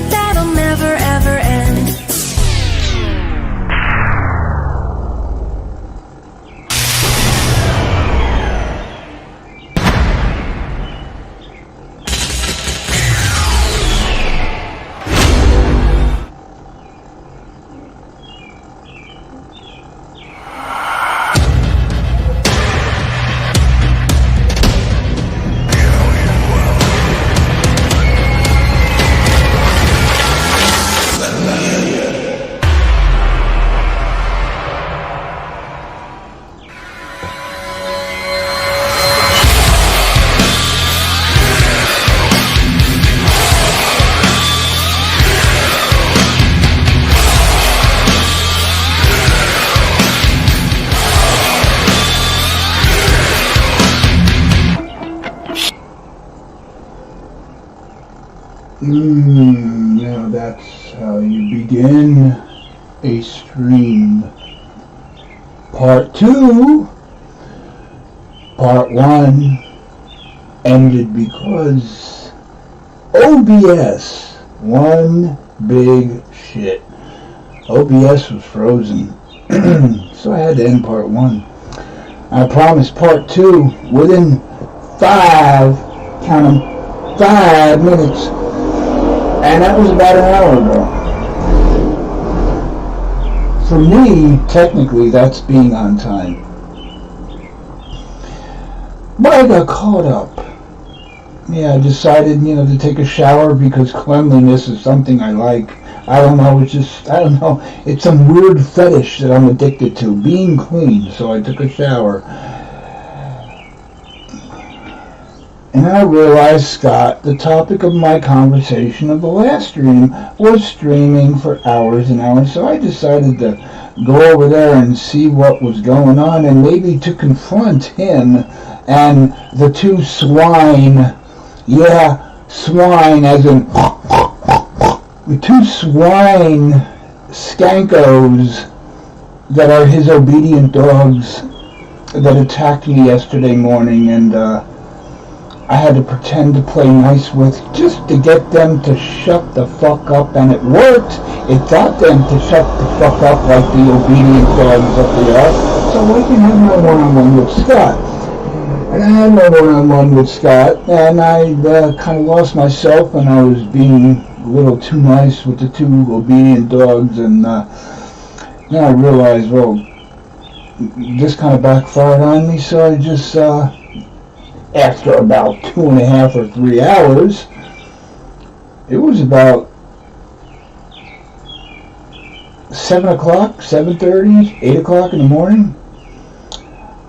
that'll never ever end. Now that's how you begin a stream. Part 2. Part 1 ended because OBS, one big shit. OBS was frozen, so I had to end part 1. I promised part 2 within 5 minutes. And that was about an hour ago. For me, technically, that's being on time. But I got caught up. Yeah, I decided, to take a shower because cleanliness is something I like. I don't know, it's some weird fetish that I'm addicted to, being clean. So I took a shower. And then I realized, Scott, the topic of my conversation of the last stream was streaming for hours and hours. So I decided to go over there and see what was going on and maybe to confront him and the two swine. Yeah, swine as in the two swine skankos that are his obedient dogs that attacked me yesterday morning, and I had to pretend to play nice with just to get them to shut the fuck up, and it worked. It got them to shut the fuck up like the obedient dogs that they are, so I can have my one-on-one with Scott. And I had my one-on-one with Scott, and I kind of lost myself, and I was being a little too nice with the two obedient dogs, and then I realized, well, this kind of backfired on me, so I just, after about 2.5 or 3 hours, it was about 7 o'clock, 7:30, 8 o'clock in the morning.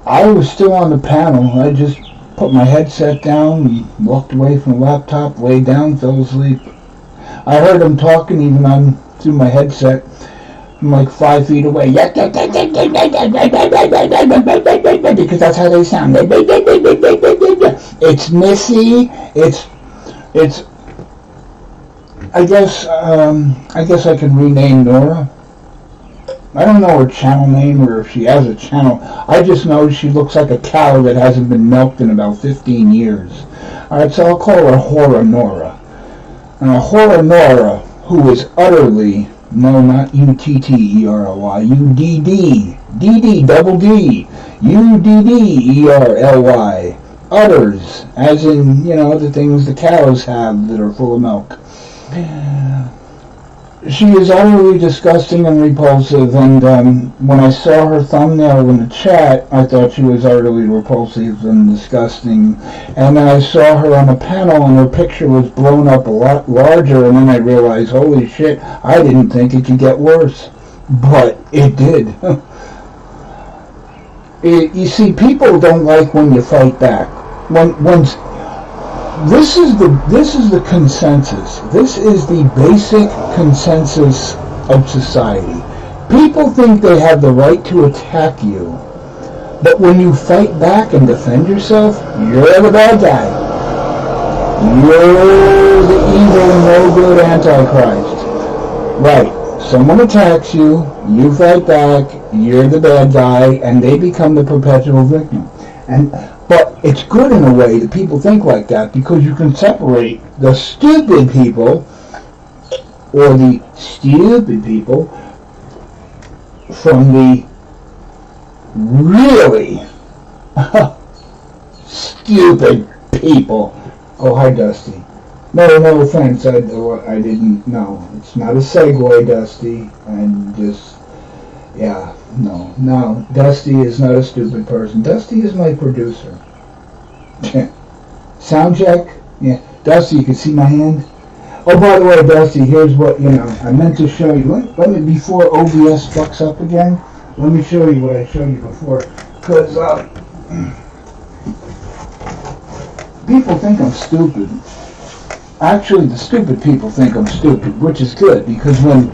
I was still on the panel. I just put my headset down, walked away from the laptop, laid down, fell asleep. I heard them talking even on through my headset. I'm like 5 feet away. Because that's how they sound. It's Missy. It's. I guess I can rename Nora. I don't know her channel name or if she has a channel. I just know she looks like a cow that hasn't been milked in about 15 years. Alright, so I'll call her Horror Nora. And a Horror Nora who is utterly, no, not U-T-T-E-R-L-Y, U-D-D, D-D, double D, U-D-D-E-R-L-Y, utters, as in, the things the cows have that are full of milk. She is utterly disgusting and repulsive, and when I saw her thumbnail in the chat, I thought she was utterly repulsive and disgusting. And then I saw her on a panel, and her picture was blown up a lot larger, and then I realized, holy shit, I didn't think it could get worse. But it did. You see, people don't like when you fight back. This is the consensus. This is the basic consensus of society. People think they have the right to attack you, but when you fight back and defend yourself, you're the bad guy. You're the evil, no good Antichrist. Right. Someone attacks you, you fight back, you're the bad guy, and they become the perpetual victim. But it's good in a way that people think like that, because you can separate the stupid people or the stupid people from the really stupid people. Oh, hi, Dusty. No offense. I didn't know. It's not a segue, Dusty. I'm just, yeah, no. Dusty is not a stupid person. Dusty is my producer. Sound check? Yeah. Dusty, you can see my hand? Oh, by the way, Dusty, here's what, I meant to show you. Let me, before OBS fucks up again, let me show you what I showed you before. Because, people think I'm stupid. Actually, the stupid people think I'm stupid, which is good, because when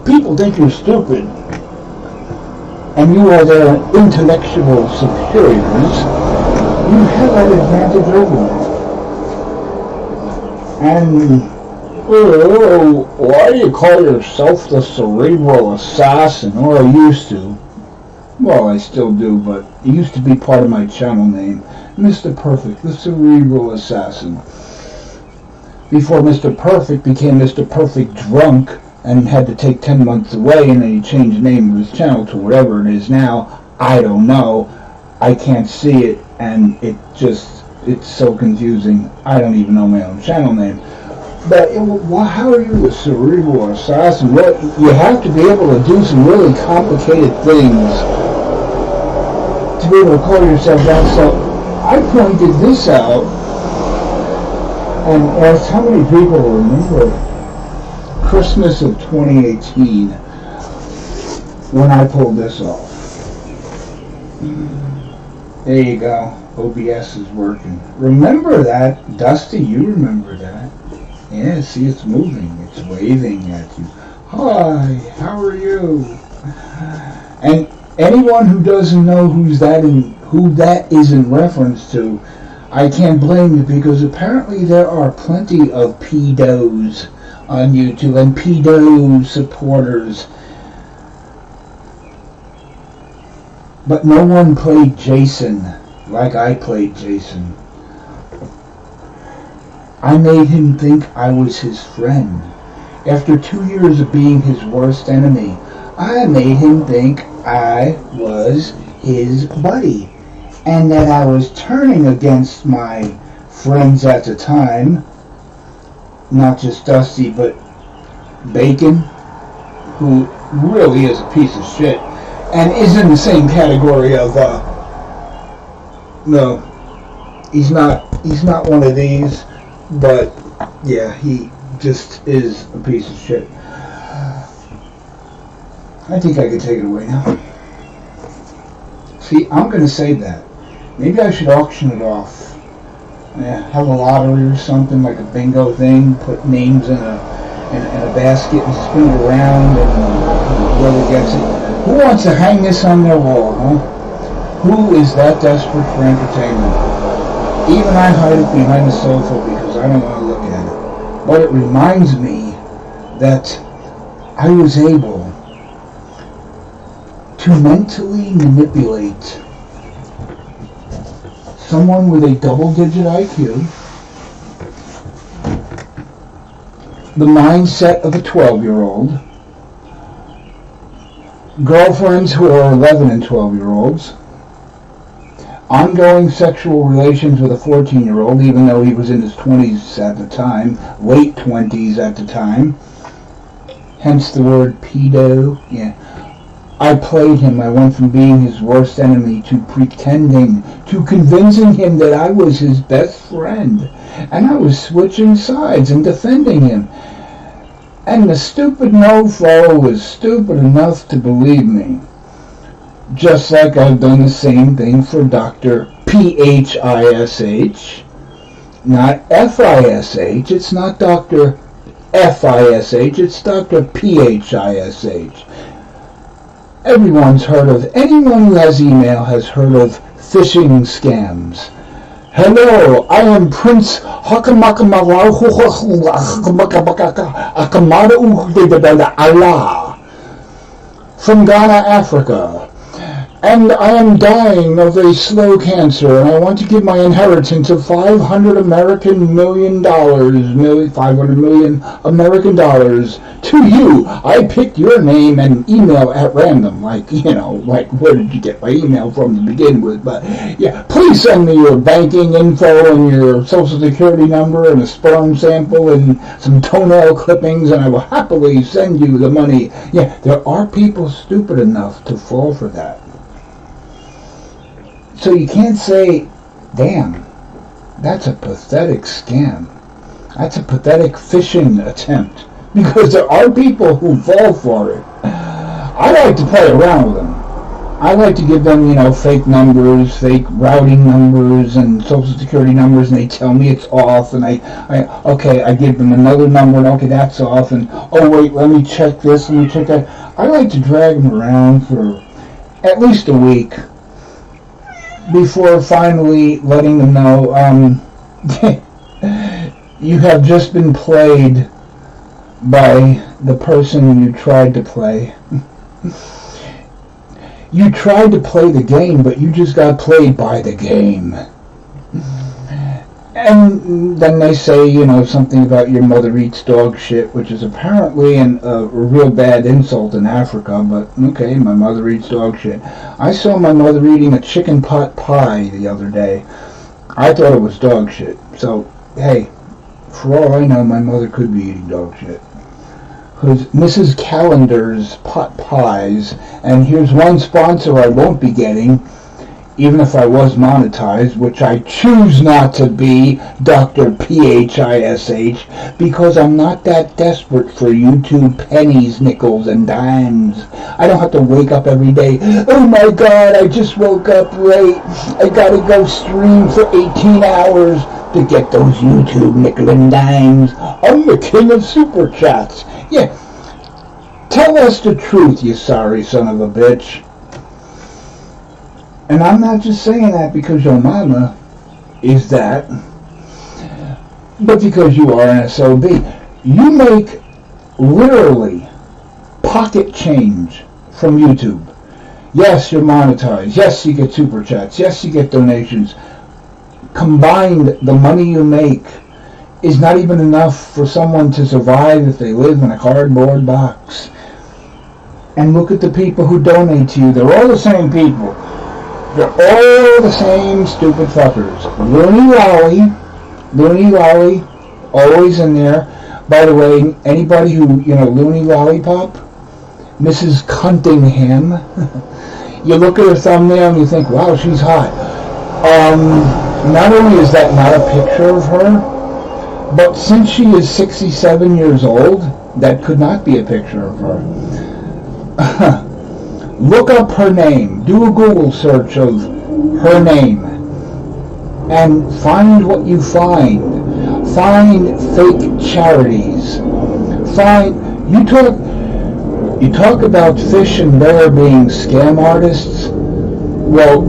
people think you're stupid, and you are their intellectual superiors, you have that advantage over them. And, why do you call yourself the cerebral assassin? Or I used to. Well, I still do, but it used to be part of my channel name. Mr. Perfect, the cerebral assassin. Before Mr. Perfect became Mr. Perfect Drunk and had to take 10 months away, and then he changed the name of his channel to whatever it is now. I don't know. I can't see it, and it's so confusing. I don't even know my own channel name. But how are you the cerebral assassin? Well, you have to be able to do some really complicated things to be able to call yourself that. So I pointed this out and asked how many people remember Christmas of 2018 when I pulled this off. There you go. OBS is working. Remember that? Dusty, you remember that. Yeah, see, it's moving. It's waving at you. Hi, how are you? And anyone who doesn't know who that is in reference to, I can't blame you, because apparently there are plenty of pedos on YouTube and pedo supporters. But no one played Jason like I played Jason. I made him think I was his friend. After 2 years of being his worst enemy, I made him think I was his buddy, and that I was turning against my friends at the time, not just Dusty, but Bacon, who really is a piece of shit, and is in the same category of, no, he's not one of these. But, yeah, he just is a piece of shit. I think I can take it away now. See, I'm going to save that. Maybe I should auction it off. Yeah, have a lottery or something, like a bingo thing. Put names in a basket and spin it around, and whoever gets it. Who wants to hang this on their wall, huh? Who is that desperate for entertainment? Even I hide it behind the sofa because I don't want to look at it. But it reminds me that I was able to mentally manipulate someone with a double-digit IQ, the mindset of a 12-year-old, girlfriends who are 11 and 12-year-olds, ongoing sexual relations with a 14-year-old, even though he was in his 20s at the time, late 20s at the time, hence the word pedo. Yeah, I played him. I went from being his worst enemy to pretending, to convincing him that I was his best friend, and I was switching sides and defending him. And the stupid mofo was stupid enough to believe me. Just like I've done the same thing for Dr. P-H-I-S-H, not F-I-S-H. It's not Dr. F-I-S-H. It's Dr. P-H-I-S-H. Everyone's heard of, anyone who has email has heard of phishing scams. Hello, I am Prince Allah from Ghana, Africa. And I am dying of a slow cancer, and I want to give my inheritance of $500 million, $500 million American dollars to you. I picked your name and email at random, like where did you get my email from to begin with? But yeah, please send me your banking info and your social security number and a sperm sample and some toenail clippings, and I will happily send you the money. Yeah, there are people stupid enough to fall for that. So you can't say, damn, that's a pathetic scam. That's a pathetic phishing attempt. Because there are people who fall for it. I like to play around with them. I like to give them, fake numbers, fake routing numbers, and social security numbers, and they tell me it's off, and I give them another number, and okay, that's off, and oh wait, let me check this, let me check that. I like to drag them around for at least a week before finally letting them know, you have just been played by the person you tried to play. You tried to play the game, but you just got played by the game. And then they say, something about your mother eats dog shit, which is apparently a real bad insult in Africa, but okay, my mother eats dog shit. I saw my mother eating a chicken pot pie the other day. I thought it was dog shit. So, hey, for all I know, my mother could be eating dog shit. Because Mrs. Calendar's pot pies, and here's one sponsor I won't be getting, even if I was monetized, which I choose not to be, Dr. PHISH, because I'm not that desperate for YouTube pennies, nickels, and dimes. I don't have to wake up every day, oh my god, I just woke up late, I gotta go stream for 18 hours to get those YouTube nickel and dimes. I'm the king of super chats. Yeah, tell us the truth, you sorry son of a bitch. And I'm not just saying that because your mama is that, but because you are an SOB. You make literally pocket change from YouTube. Yes, you're monetized. Yes, you get super chats. Yes, you get donations. Combined, the money you make is not even enough for someone to survive if they live in a cardboard box. And look at the people who donate to you. They're all the same people. They're all the same stupid fuckers. Loony Lolly, always in there. By the way, anybody who, Loony Lollipop, Mrs. Cunningham, you look at her thumbnail and you think, wow, she's hot. Not only is that not a picture of her, but since she is 67 years old, that could not be a picture of her. Look up her name. Do a Google search of her name. And find what you find. Find fake charities. You talk about Fish and Bear being scam artists. Well,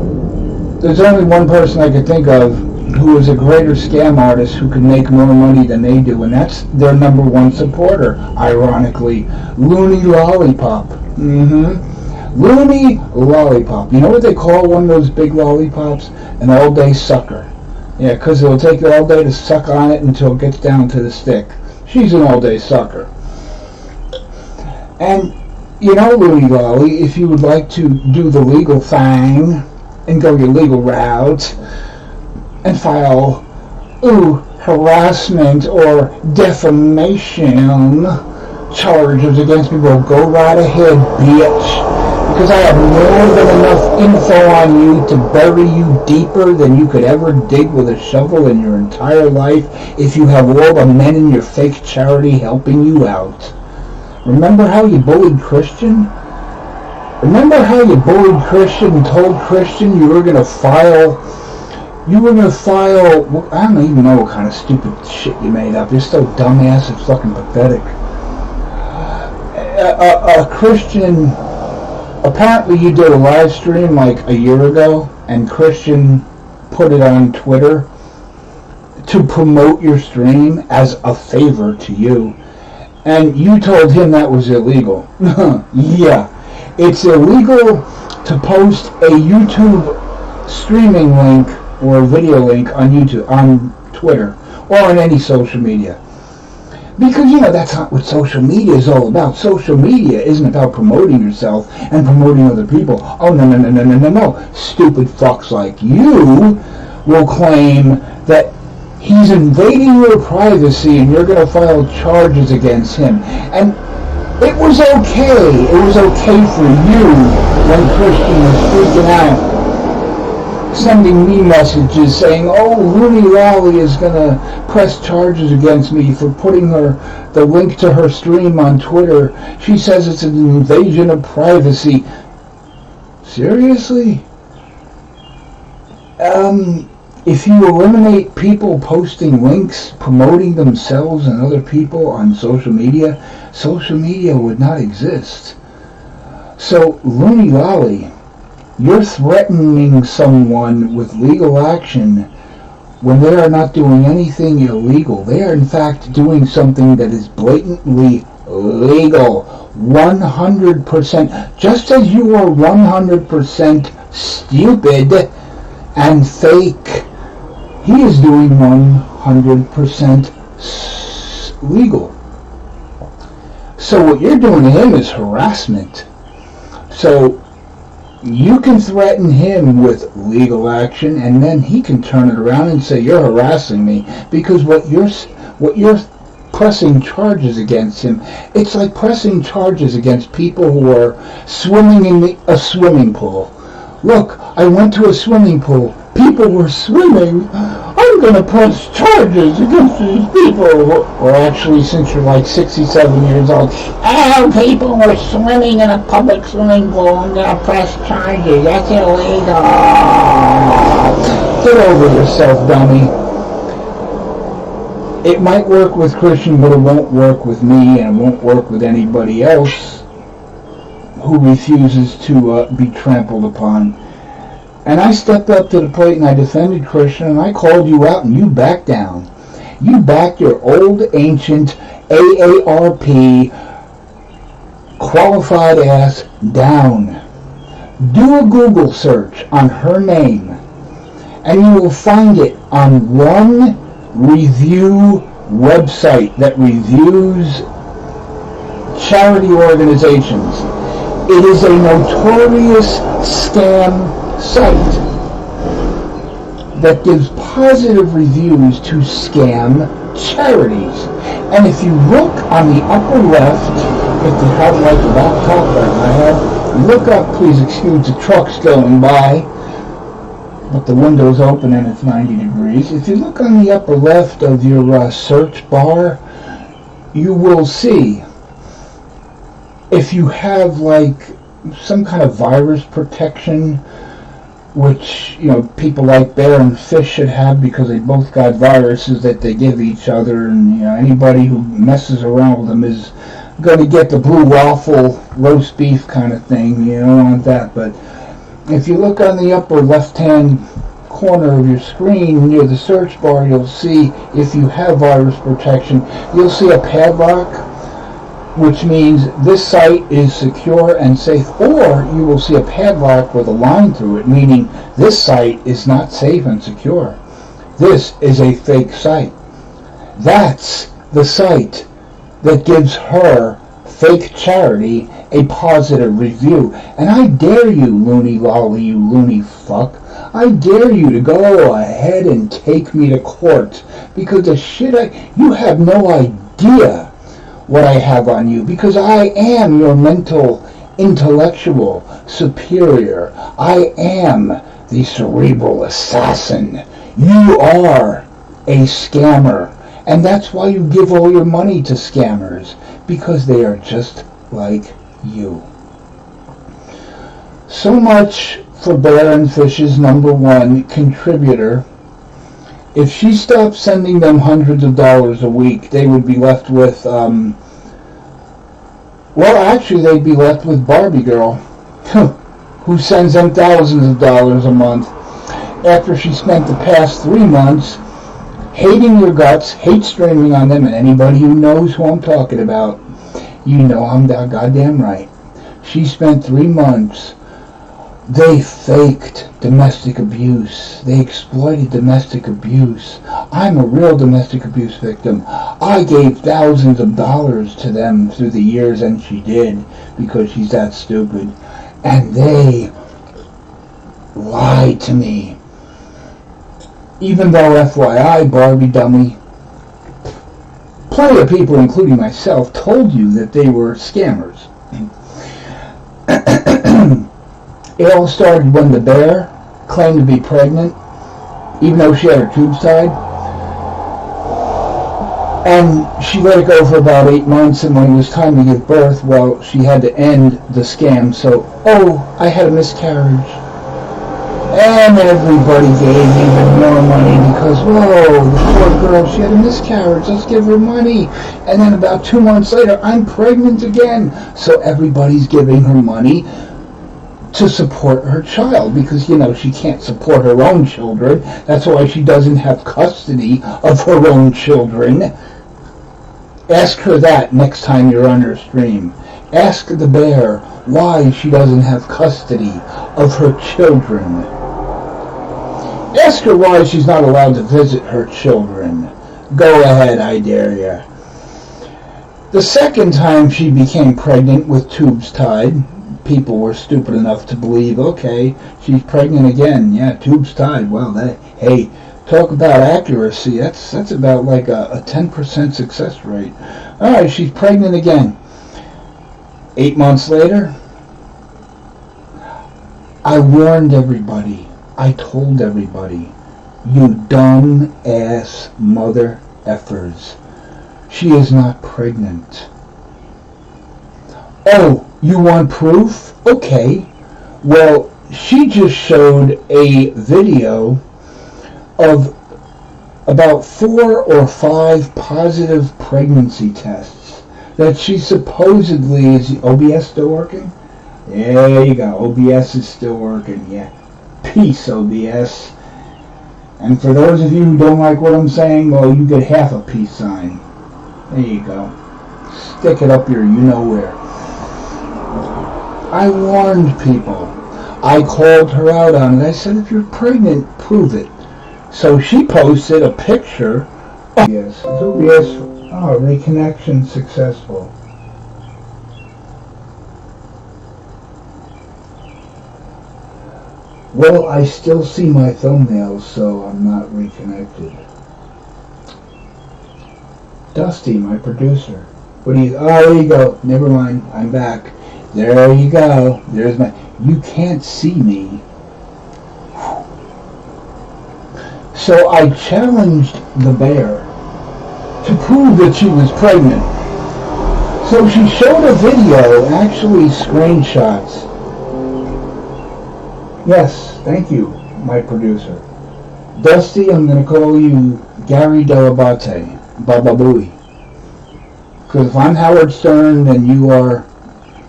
there's only one person I could think of who is a greater scam artist who can make more money than they do, and that's their number one supporter, ironically, Loony Lollipop. Loony Lollipop. You know what they call one of those big lollipops? An all-day sucker. Yeah, because it'll take you all day to suck on it until it gets down to the stick. She's an all-day sucker. And, Loony Lolly, if you would like to do the legal thing and go your legal route and file, harassment or defamation charges against people, go right ahead, bitch. Because I have more than enough info on you to bury you deeper than you could ever dig with a shovel in your entire life if you have all the men in your fake charity helping you out. Remember how you bullied Christian? Remember how you bullied Christian and told Christian you were going to file, I don't even know what kind of stupid shit you made up. You're so dumbass, it's fucking pathetic. Christian, apparently you did a live stream like a year ago, and Christian put it on Twitter to promote your stream as a favor to you. And you told him that was illegal. Yeah. It's illegal to post a YouTube streaming link or video link on YouTube, on Twitter, or on any social media. Because, that's not what social media is all about. Social media isn't about promoting yourself and promoting other people. Oh, no. Stupid fucks like you will claim that he's invading your privacy and you're going to file charges against him. And it was okay. It was okay for you when Christian was freaking out, sending me messages saying, oh, Looney Lolly is going to press charges against me for putting the link to her stream on Twitter. She says it's an invasion of privacy. Seriously? If you eliminate people posting links, promoting themselves and other people on social media would not exist. So, Looney Lolly, you're threatening someone with legal action when they are not doing anything illegal. They are in fact doing something that is blatantly legal. 100%. Just as you are 100% stupid and fake, he is doing 100% legal. So what you're doing to him is harassment. So you can threaten him with legal action, and then he can turn it around and say you're harassing me, because what you're pressing charges against him, it's like pressing charges against people who are swimming in a swimming pool. Look, I went to a swimming pool. People were swimming. I'm going to press charges against these people. Or actually, since you're like 67 years old, people were swimming in a public swimming pool. I'm going to press charges. That's illegal. Get over yourself, dummy. It might work with Christian, but it won't work with me, and it won't work with anybody else who refuses to be trampled upon. And I stepped up to the plate and I defended Christian, and I called you out and you backed down. You backed your old ancient AARP qualified ass down. Do a Google search on her name and you will find it on one review website that reviews charity organizations. It is a notorious scam site that gives positive reviews to scam charities. And if you look on the upper left, if you have like a laptop like I have, look up, please excuse the trucks going by, but the window's open and it's 90 degrees. If you look on the upper left of your search bar, you will see, if you have like some kind of virus protection, which people like bear and fish should have, because they both got viruses that they give each other, and anybody who messes around with them is going to get the blue waffle roast beef kind of thing. You don't want that. But if you look on the upper left-hand corner of your screen near the search bar, you'll see, if you have virus protection, you'll see a padlock, which means this site is secure and safe, or you will see a padlock with a line through it, meaning this site is not safe and secure. This is a fake site. That's the site that gives her fake charity a positive review. And I dare you, Looney Lolly, you loony fuck, I dare you to go ahead and take me to court, because the shit you have no idea what I have on you, because I am your mental, intellectual superior. I am the cerebral assassin. You are a scammer, and that's why you give all your money to scammers, because they are just like you. So much for Bear and Fish's #1 contributor. If she stopped sending them hundreds of dollars a week, they would be left with, they'd be left with Barbie Girl, who sends them thousands of dollars a month, after she spent the past 3 months hating your guts, hate streaming on them, and anybody who knows who I'm talking about, you know I'm goddamn right. She spent 3 months They faked domestic abuse. They exploited domestic abuse. I'm a real domestic abuse victim. I gave thousands of dollars to them through the years, and she did, because she's that stupid. And they lied to me. Even though, FYI, Barbie dummy, plenty of people, including myself, told you that they were scammers. It all started when the bear claimed to be pregnant, even though she had her tubes tied. And she let it go for about 8 months, and when it was time to give birth, well, she had to end the scam. So, I had a miscarriage. And everybody gave even more money because, whoa, the poor girl, she had a miscarriage, let's give her money. And then about 2 months later, I'm pregnant again. So everybody's giving her money to support her child because, she can't support her own children. That's why she doesn't have custody of her own children. Ask her that next time you're on her stream. Ask the bear why she doesn't have custody of her children. Ask her why she's not allowed to visit her children. Go ahead, I dare ya. The second time she became pregnant with tubes tied, people were stupid enough to believe, okay, she's pregnant again. Yeah, tubes tied. Well, hey, talk about accuracy. That's about like a 10% success rate. All right, she's pregnant again. 8 months later, I warned everybody. I told everybody, you dumb ass mother effers. She is not pregnant. Oh, you want proof? Okay. Well, she just showed a video of about 4 or 5 positive pregnancy tests that she supposedly is. OBS still working? There you go. OBS is still working. Yeah. Peace, OBS. And for those of you who don't like what I'm saying, well, you get half a peace sign. There you go. Stick it up your you-know-where. I warned people. I called her out on it. I said, if you're pregnant, prove it. So she posted a picture. Yes, OBS. Oh, reconnection successful. Well, I still see my thumbnails, so I'm not reconnected. Dusty, my producer. What do you... Oh, there you go. Never mind. I'm back. There you go. There's my... You can't see me. So I challenged the bear to prove that she was pregnant. So she showed a video, actually screenshots. Yes, thank you, my producer. Dusty, I'm going to call you Gary Delabate, Baba Booey. Because if I'm Howard Stern, then you are...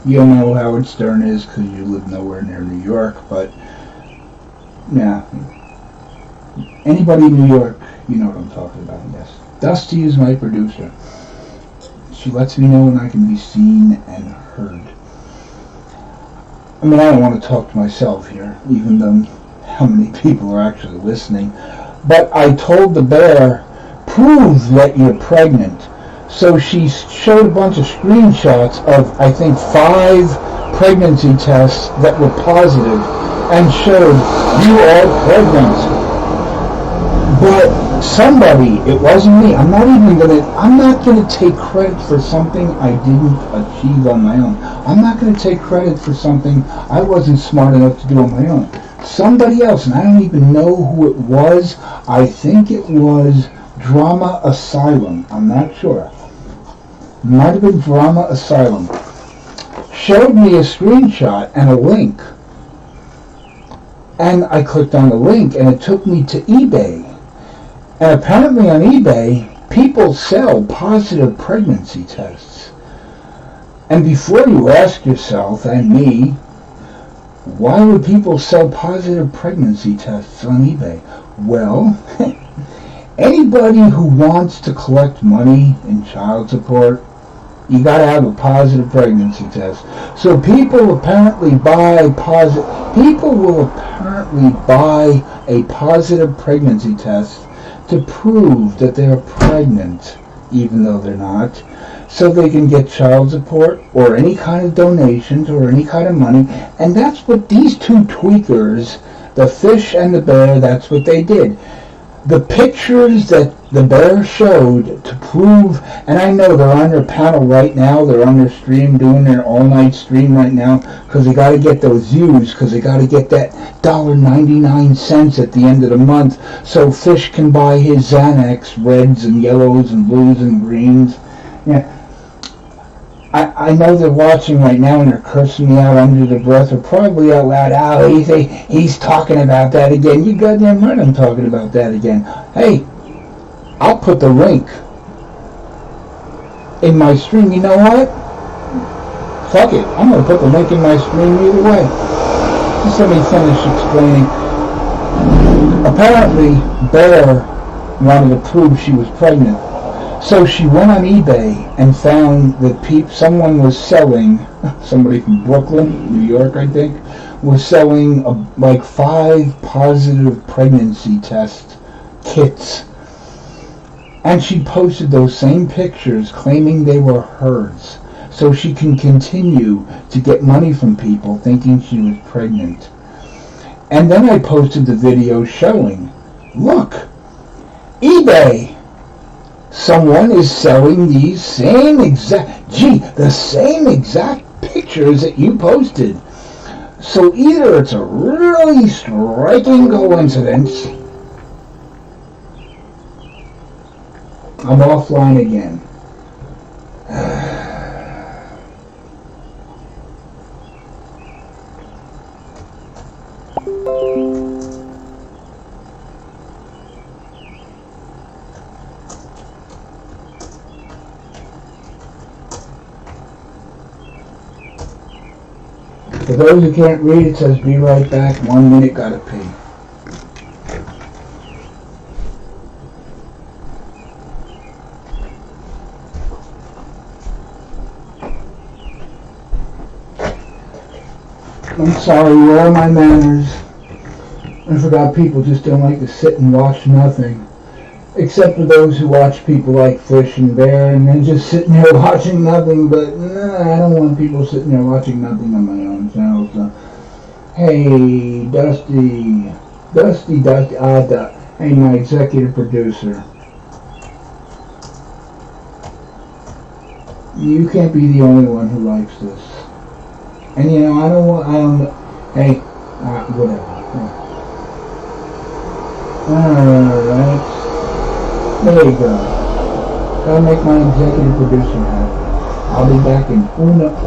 You don't know who Howard Stern is because you live nowhere near New York, but... Yeah. Anybody in New York, you know what I'm talking about, yes. Dusty is my producer. She lets me know when I can be seen and heard. I mean, I don't want to talk to myself here, even though how many people are actually listening. But I told the bear, prove that you're pregnant. So she showed a bunch of screenshots of, I think, 5 pregnancy tests that were positive and showed you are pregnant. But somebody, it wasn't me. I'm not going to take credit for something I didn't achieve on my own. I'm not going to take credit for something I wasn't smart enough to do on my own. Somebody else, and I don't even know who it was. I think it was Drama Asylum. I'm not sure. Might have been Drama Asylum. Showed me a screenshot and a link. And I clicked on the link and it took me to eBay. And apparently on eBay, people sell positive pregnancy tests. And before you ask yourself, and me, why would people sell positive pregnancy tests on eBay? Well, anybody who wants to collect money in child support, You got to have a positive pregnancy test. So people will apparently buy a positive pregnancy test to prove that they're pregnant, even though they're not, so they can get child support or any kind of donations or any kind of money. And that's what these two tweakers, the fish and the bear, that's what they did. The pictures that the bear showed to prove, and I know they're on their panel right now, they're on their stream, doing their all-night stream right now, because they got to get those views, because they got to get that $1.99 at the end of the month, so Fish can buy his Xanax reds and yellows and blues and greens. Yeah. I know they're watching right now and they're cursing me out under their breath, or probably out loud. Oh, he's talking about that again. You goddamn right I'm talking about that again. Hey, I'll put the link in my stream. You know what? Fuck it. I'm going to put the link in my stream either way. Just let me finish explaining. Apparently, Bear wanted to prove she was pregnant. So she went on eBay and found that someone was selling, somebody from Brooklyn, New York, I think, was selling like 5 positive pregnancy test kits. And she posted those same pictures claiming they were hers, so she can continue to get money from people thinking she was pregnant. And then I posted the video showing, look, eBay! Someone is selling these the same exact pictures that you posted. So either it's a really striking coincidence. I'm offline again. For those who can't read, it says be right back, 1 minute, gotta pee. I'm sorry, where are my manners? I forgot people just don't like to sit and watch nothing. Except for those who watch people like Fish and Bear and then just sitting there watching nothing, but I don't want people sitting there watching nothing on my own channel. So. Hey, Dusty, hey, my executive producer. You can't be the only one who likes this. And you know, hey, whatever. Alright. There you go. Gotta make my executive producer happy. I'll be back in 4 minutes.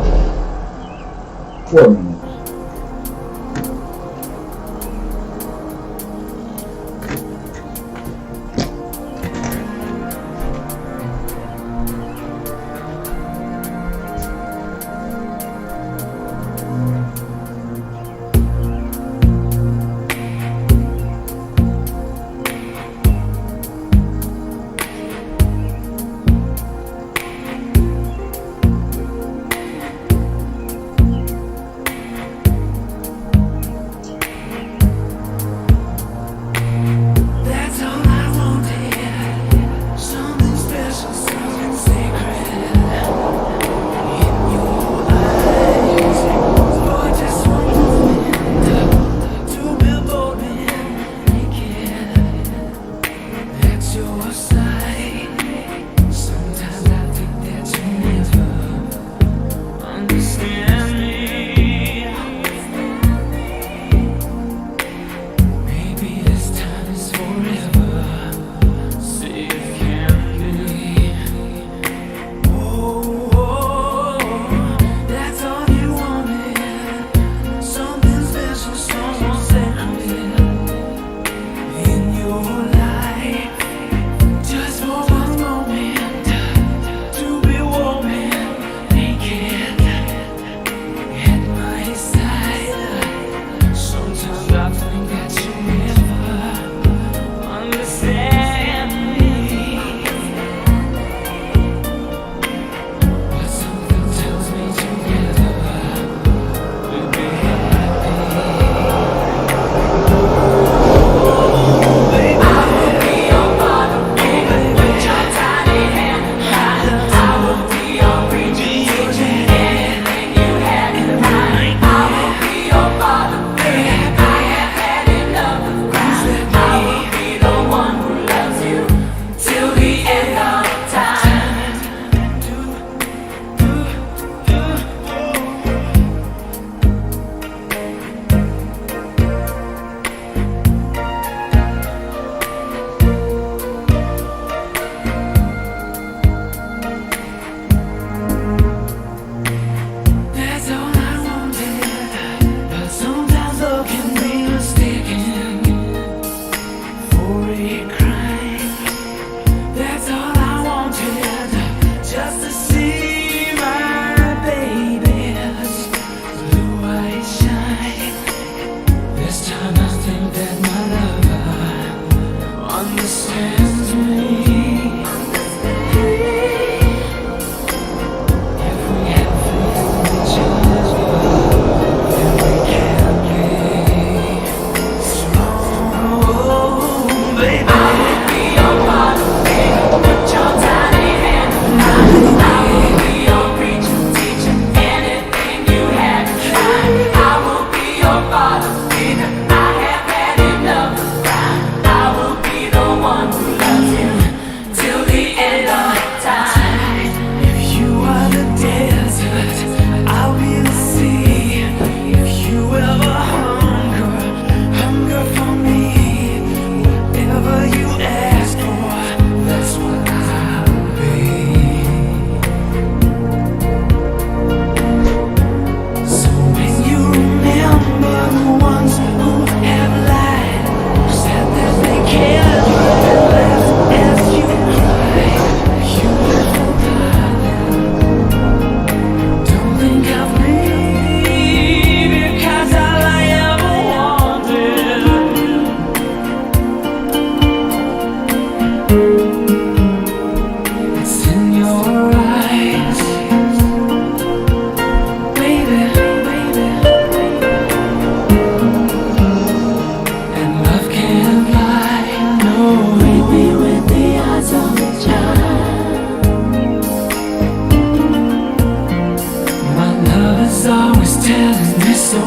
telling me so.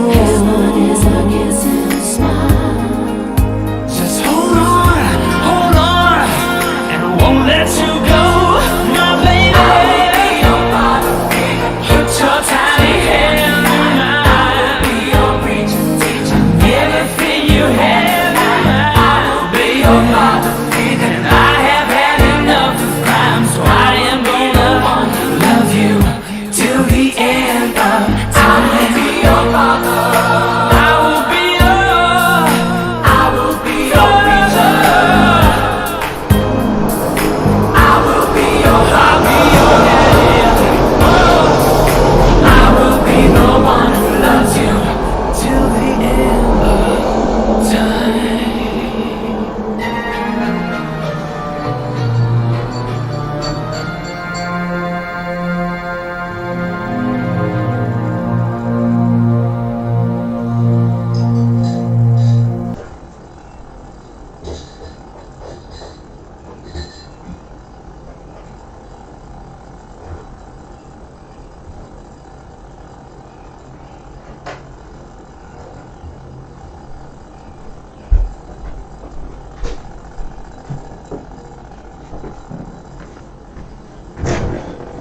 Just hold on, and I won't let you go, my baby. Put your tiny hand in mine. Everything you have in mind, baby. And I have had enough of crime, so I am gonna love you till the end of time. I will be your father. I will be your preacher. I will be your daddy. I will be the one who loves you till the end of time.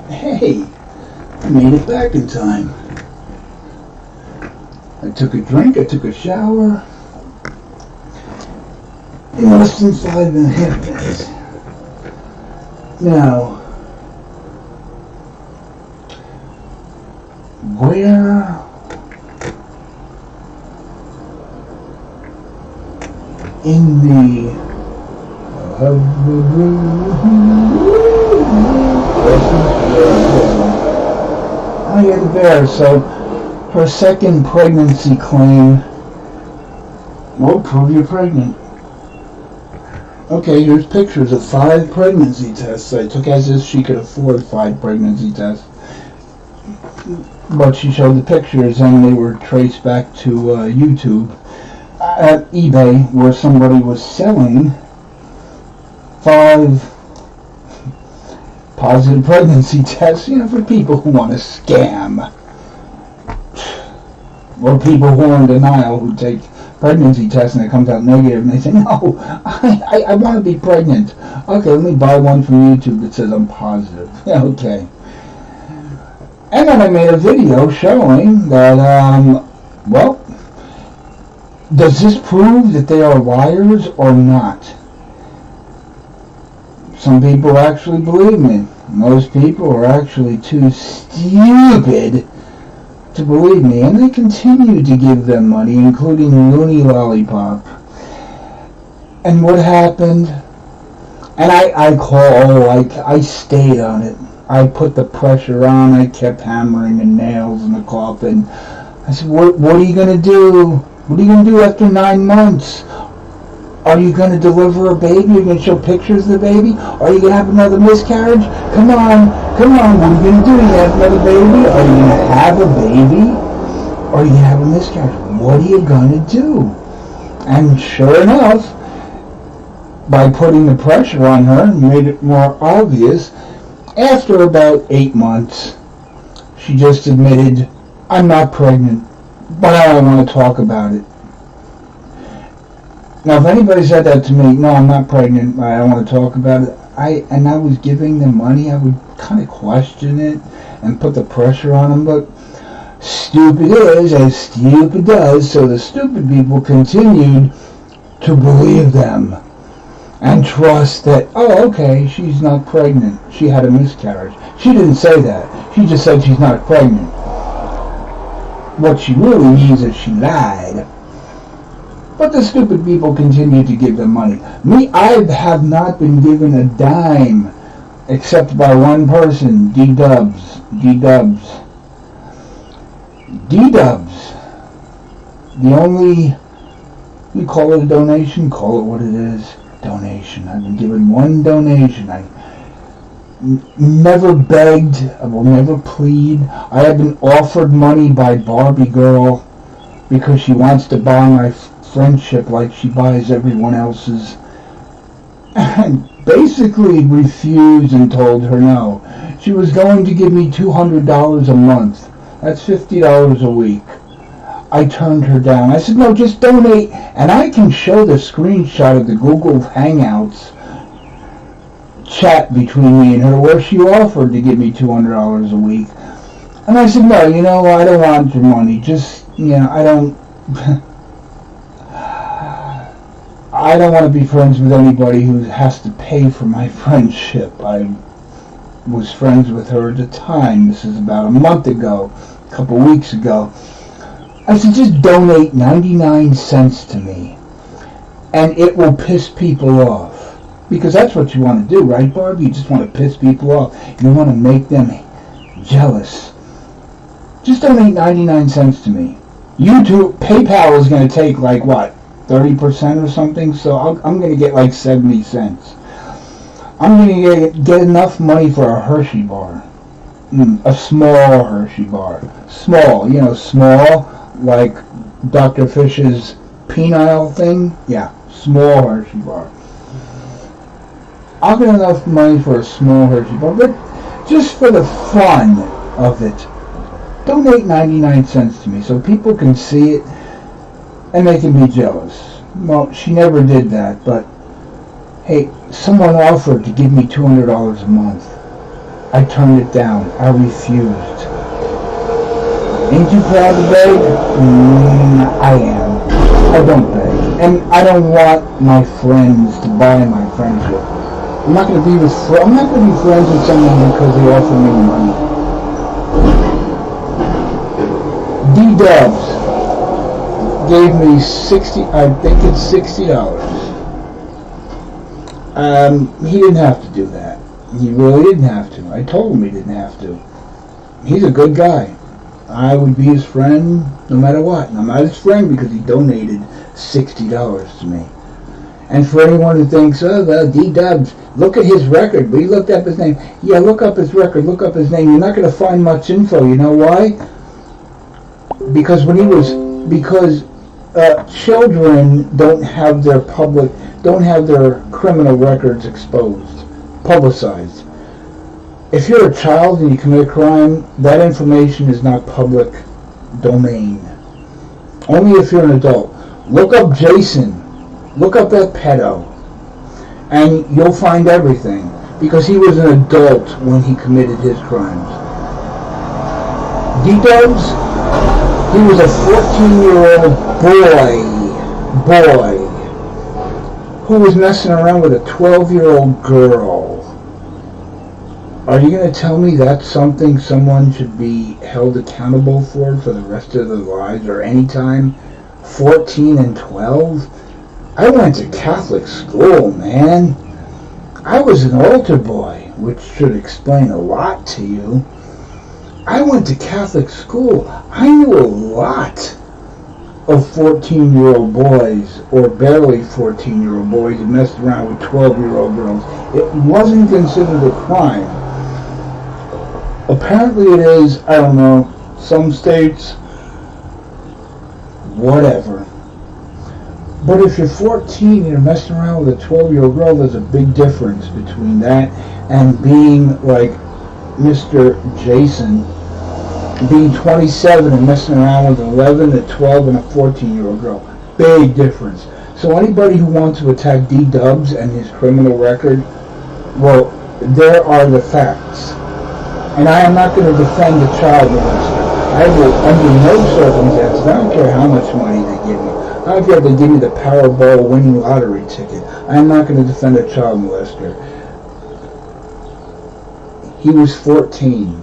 Hey, I made it back in time. I took a drink, I took a shower. In less than 5.5 minutes. Now, where in the oh yeah, the bear. So her second pregnancy claim will prove you're pregnant. Okay, here's pictures of 5 pregnancy tests I took as if she could afford 5 pregnancy tests. But she showed the pictures and they were traced back to YouTube at eBay, where somebody was selling 5 positive pregnancy tests, for people who want to scam. Or people who are in denial, who take pregnancy tests and it comes out negative and they say, no, I want to be pregnant. Okay, let me buy one from YouTube that says I'm positive. Yeah, okay. And then I made a video showing that, well, does this prove that they are liars or not? Some people actually believe me. Most people are actually too stupid to believe me, and they continue to give them money, including Looney Lollipop. And what happened? And I stayed on it. I put the pressure on. I kept hammering the nails in the coffin. I said, what are you going to do? What are you going to do after 9 months? Are you going to deliver a baby? Are you going to show pictures of the baby? Are you going to have another miscarriage? Come on. What are you going to do? Are you going to have another baby? Are you going to have a baby? Or are you going to have a miscarriage? What are you going to do? And sure enough, by putting the pressure on her, made it more obvious. After about 8 months, she just admitted, I'm not pregnant, but I don't want to talk about it. Now, if anybody said that to me, no, I'm not pregnant, I don't want to talk about it, and I was giving them money, I would kind of question it and put the pressure on them, but stupid is as stupid does, so the stupid people continued to believe them and trust that, oh, okay, she's not pregnant, she had a miscarriage. She didn't say that, she just said she's not pregnant. What she really means is she lied. But the stupid people continue to give them money. Me, I have not been given a dime except by one person, D-Dubs. The only, you call it a donation, call it what it is, donation. I've been given one donation. I never begged, I will never plead. I have been offered money by Barbie Girl because she wants to buy my friendship like she buys everyone else's, and basically refused and told her no. She was going to give me $200 a month That's $50 a week. I turned her down. I said, no, just donate. And I can show the screenshot of the Google Hangouts chat between me and her where she offered to give me $200 a week. And I said, no, I don't want your money. Just, I don't I don't want to be friends with anybody who has to pay for my friendship. I was friends with her at the time. This is about a month ago, a couple weeks ago. I said, just donate 99 cents to me, and it will piss people off. Because that's what you want to do, right, Barb? You just want to piss people off. You want to make them jealous. Just donate 99 cents to me. YouTube, PayPal is going to take, 30% or something? So I'm going to get 70 cents. I'm going to get enough money for a Hershey bar. A small Hershey bar. Small, small, like Dr. Fish's penile thing. Yeah, small Hershey bar. I'll get enough money for a small Hershey bar, but just for the fun of it, donate 99 cents to me so people can see it and they can be jealous. Well, she never did that, but hey, someone offered to give me $200 a month. I turned it down. I refused. Ain't you proud to beg? I am. I don't beg. And I don't want my friends to buy my friendship. I'm not going to be friends with someone because they offer me money. D-Dubs gave me $60. He didn't have to do that. He really didn't have to. I told him he didn't have to. He's a good guy. I would be his friend no matter what. And I'm not his friend because he donated $60 to me. And for anyone who thinks, oh, well, D-Dubs, look at his record. We looked up his name. Yeah, look up his record. Look up his name. You're not going to find much info. You know why? Because children don't have their criminal records publicized. If you're a child and you commit a crime, that information is not public domain. Only if you're an adult. Look up Jason. Look up that pedo. And you'll find everything. Because he was an adult when he committed his crimes. D-Dubs, he was a 14-year-old boy who was messing around with a 12-year-old girl. Are you going to tell me that's something someone should be held accountable for the rest of their lives or any time? 14 and 12? I went to Catholic school, man. I was an altar boy, which should explain a lot to you. I went to Catholic school. I knew a lot of 14-year-old boys, or barely 14-year-old boys, who messed around with 12-year-old girls. It wasn't considered a crime. Apparently it is, I don't know, some states, whatever. But if you're 14 and you're messing around with a 12-year-old girl, there's a big difference between that and being like Mr. Jason, being 27 and messing around with an 11, a 12, and a 14-year-old girl. Big difference. So anybody who wants to attack D-Dubs and his criminal record, well, there are the facts. And I am not going to defend the child molester. I will, under no circumstances, I don't care how much money they give me. I don't care if they give me the Powerball winning lottery ticket. I am not going to defend a child molester. He was 14.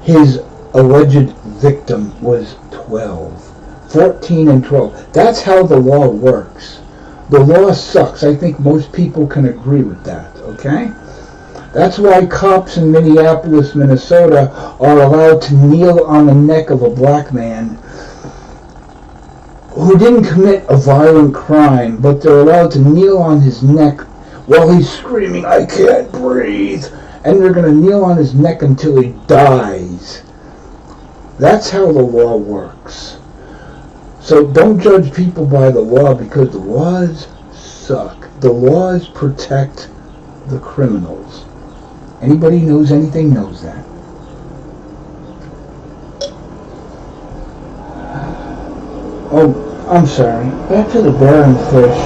His alleged victim was 12. 14 and 12. That's how the law works. The law sucks. I think most people can agree with that, okay? That's why cops in Minneapolis, Minnesota are allowed to kneel on the neck of a black man who didn't commit a violent crime, but they're allowed to kneel on his neck while he's screaming, I can't breathe. And they're going to kneel on his neck until he dies. That's how the law works. So don't judge people by the law, because the laws suck. The laws protect the criminals. Anybody who knows anything knows that. Oh, I'm sorry. Back to the bear and fish.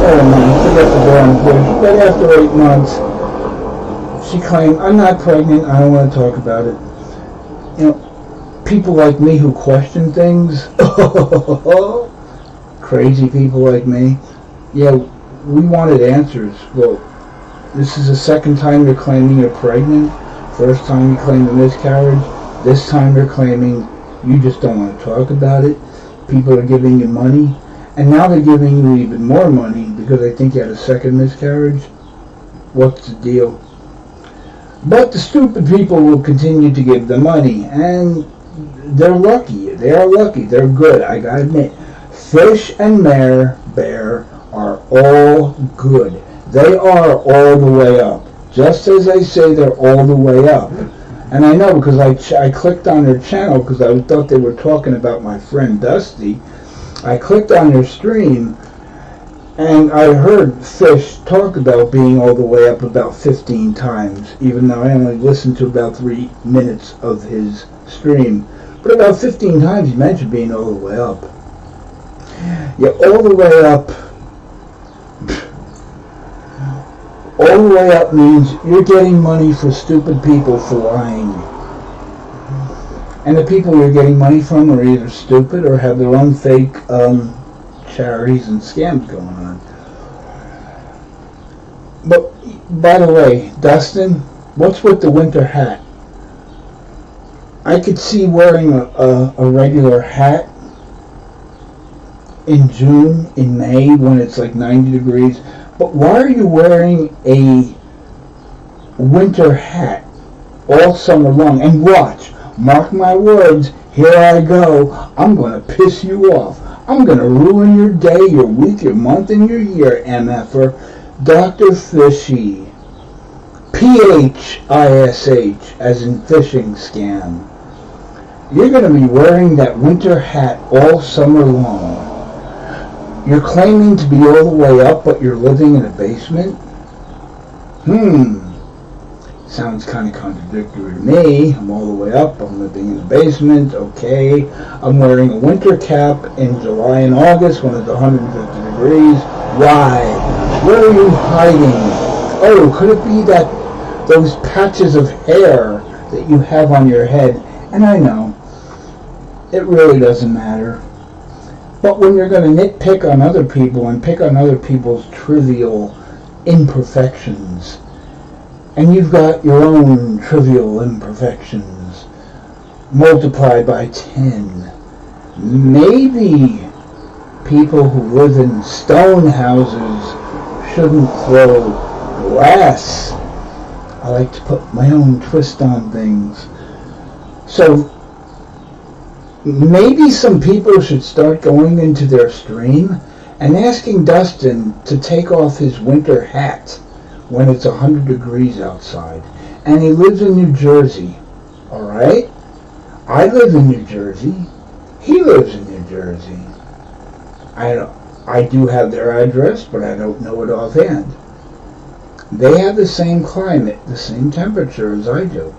Never mind. Forget the bear and fish. But after 8 months, she claimed, I'm not pregnant. I don't want to talk about it. You know, people like me who question things. Crazy people like me. Yeah, we wanted answers. Well, this is the second time you're claiming you're pregnant. First time you claimed a miscarriage. This time you're claiming you just don't want to talk about it. People are giving you money. And now they're giving you even more money because they think you had a second miscarriage. What's the deal? But the stupid people will continue to give the money. And they're lucky. They are lucky. They're good. I gotta admit. Fish and bear are all good. They are all the way up. Just as I say they're all the way up. And I know because I clicked on their channel because I thought they were talking about my friend Dusty. I clicked on their stream and I heard Fish talk about being all the way up about 15 times, even though I only listened to about 3 minutes of his stream. But about 15 times he mentioned being all the way up. Yeah, all the way up. All the way up means you're getting money for stupid people for lying. And the people you're getting money from are either stupid or have their own fake charities and scams going on. But, by the way, Dustin, what's with the winter hat? I could see wearing a regular hat in June, in May, when it's like 90 degrees. But why are you wearing a winter hat all summer long? And watch, mark my words, here I go. I'm going to piss you off. I'm going to ruin your day, your week, your month, and your year, MFer. Dr. Fishy. PHISH, as in phishing scam. You're going to be wearing that winter hat all summer long. You're claiming to be all the way up, but you're living in a basement? Sounds kind of contradictory to me. I'm all the way up, I'm living in a basement, okay. I'm wearing a winter cap in July and August when it's 150 degrees. Why? Where are you hiding? Oh, could it be that those patches of hair that you have on your head? And I know, it really doesn't matter. But when you're going to nitpick on other people and pick on other people's trivial imperfections, and you've got your own trivial imperfections multiplied by 10, maybe people who live in stone houses shouldn't throw glass. I like to put my own twist on things. So maybe some people should start going into their stream and asking Dustin to take off his winter hat when it's 100 degrees outside. And he lives in New Jersey, alright? I live in New Jersey. He lives in New Jersey. I do have their address, but I don't know it offhand. They have the same climate, the same temperature as I do.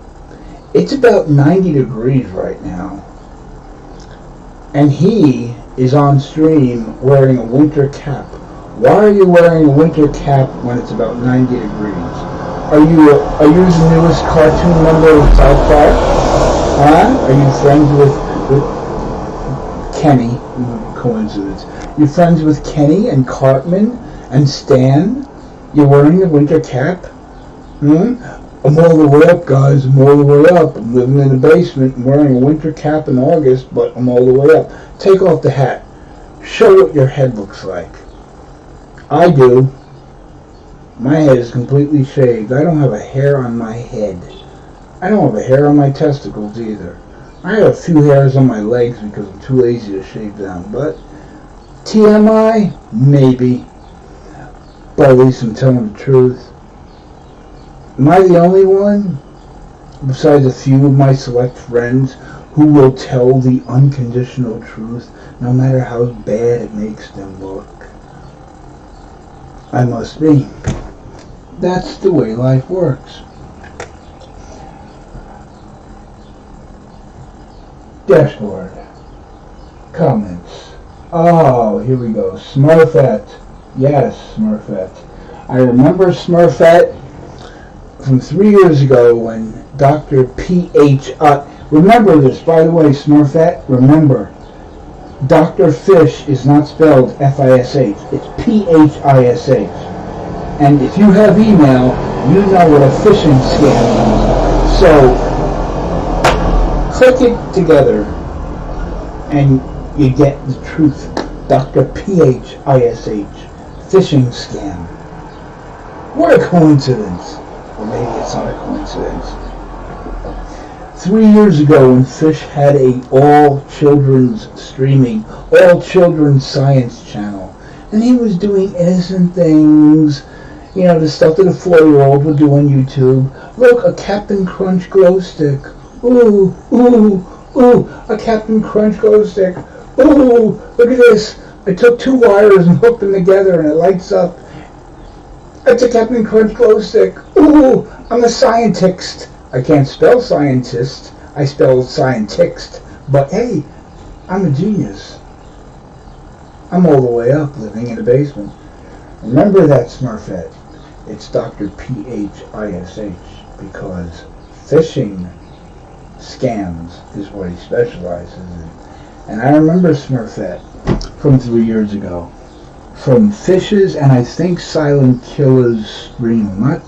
It's about 90 degrees right now. And he is on stream wearing a winter cap. Why are you wearing a winter cap when it's about 90 degrees? Are you the newest cartoon member of South Park? Huh? Are you friends with Kenny? Coincidence. You're friends with Kenny and Cartman and Stan? You're wearing a winter cap? I'm all the way up, guys. I'm all the way up. I'm living in a basement. I'm wearing a winter cap in August, but I'm all the way up. Take off the hat. Show what your head looks like. I do. My head is completely shaved. I don't have a hair on my head. I don't have a hair on my testicles either. I have a few hairs on my legs because I'm too lazy to shave them. But TMI? Maybe. But at least I'm telling the truth. Am I the only one, besides a few of my select friends, who will tell the unconditional truth, no matter how bad it makes them look? I must be. That's the way life works. Dashboard. comments. Oh, here we go. Smurfette. Yes, Smurfette. I remember Smurfette from 3 years ago when Dr. P.H. Remember this, by the way, Smurfette. Remember, Dr. Fish is not spelled F-I-S-H. It's P-H-I-S-H. And if you have email, you know what a phishing scam is. So, click it together and you get the truth. Dr. P-H-I-S-H. Phishing scam. What a coincidence. Or maybe it's not a coincidence. 3 years ago when Fish had a all children's streaming, all children's science channel, and he was doing innocent things, you know, the stuff that a 4-year-old would do on YouTube. Look, a Captain Crunch glow stick. Ooh, ooh, ooh, a Captain Crunch glow stick. Ooh, look at this. I took 2 wires and hooked them together and it lights up. It's a Captain Crunch glow stick. Ooh, I'm a scientist. I can't spell scientist. I spell scientist. But hey, I'm a genius. I'm all the way up, living in a basement. Remember that, Smurfette. It's Dr. P-H-I-S-H because phishing scams is what he specializes in. And I remember Smurfette from 3 years ago. From Fish's and I think Silent Killer's stream. I'm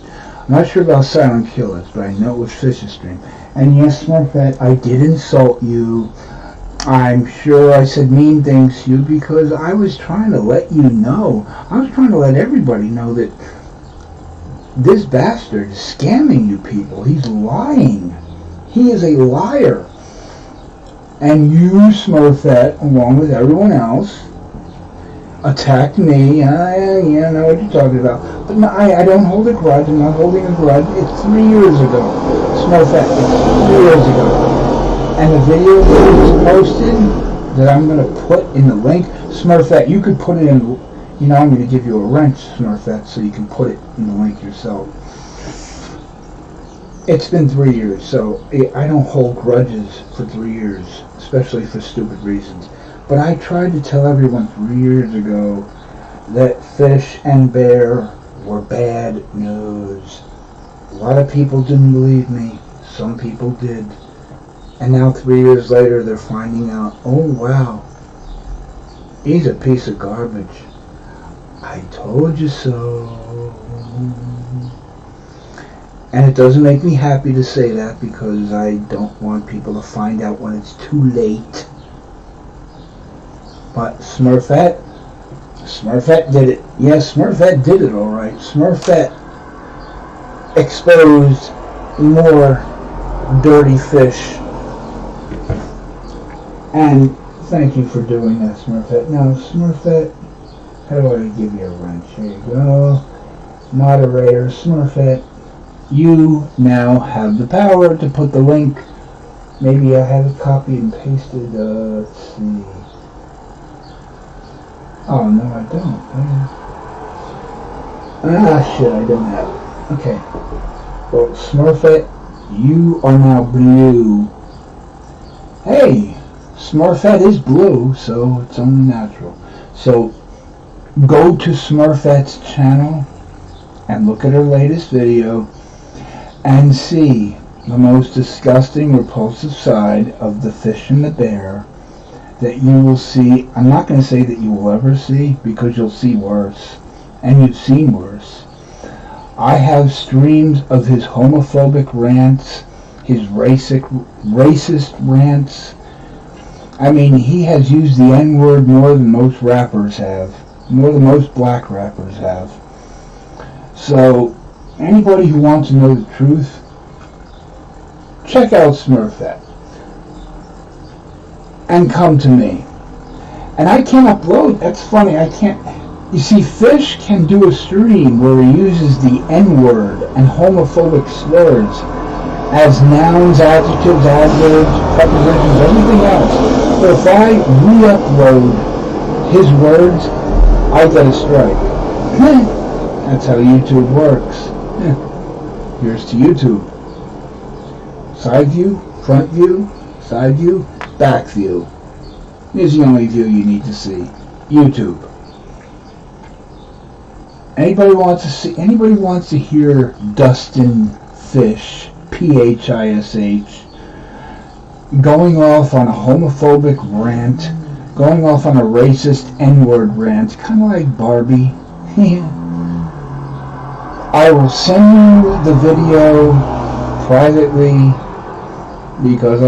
not sure about Silent Killers, but I know it was Fish's stream. And yes, Smurfette, I did insult you. I'm sure I said mean things to you because I was trying to let you know. I was trying to let everybody know that this bastard is scamming you people. He's lying. He is a liar. And you, Smurfette, along with everyone else, attacked me. I know what you're talking about. But no, I don't hold a grudge. I'm not holding a grudge. It's 3 years ago. Smurfette, it's 3 years ago. And the video that was posted, that I'm going to put in the link, Smurfette, you could put it in, you know, I'm going to give you a wrench, Smurfette, so you can put it in the link yourself. It's been 3 years, so I don't hold grudges for 3 years, especially for stupid reasons. But I tried to tell everyone 3 years ago that Fish and Bear were bad news. A lot of people didn't believe me. Some people did. And now 3 years later, they're finding out, oh wow, he's a piece of garbage. I told you so. And it doesn't make me happy to say that because I don't want people to find out when it's too late. But Smurfette did it. Yes, Smurfette did it all right. Smurfette exposed more dirty fish. And thank you for doing that, Smurfette. Now, Smurfette, how do I give you a wrench? Here you go. Moderator, Smurfette, you now have the power to put the link. Maybe I have it copied and pasted. Let's see. Oh, no, I don't. Shit, I don't have it. Okay. Well, Smurfette, you are now blue. Hey! Smurfette is blue, so it's only natural. So, go to Smurfette's channel and look at her latest video and see the most disgusting, repulsive side of the fish and the bear that you will see. I'm not going to say that you will ever see, because you'll see worse. And you've seen worse. I have streams of his homophobic rants, his racist rants. I mean, he has used the N-word more than most rappers have. More than most black rappers have. So, anybody who wants to know the truth, check out Smurfette. And come to me. And I can't upload. That's funny. I can't. You see, Fish can do a stream where he uses the N-word and homophobic slurs as nouns, adjectives, adverbs, prepositions, everything else. But if I re-upload his words, I get a strike. That's how YouTube works. Here's to YouTube. Side view, front view, side view, back view. Here's the only view you need to see. YouTube. Anybody wants to hear Dustin Fish, Phish, going off on a homophobic rant, going off on a racist N-word rant, kind of like Barbie. I will send you the video privately because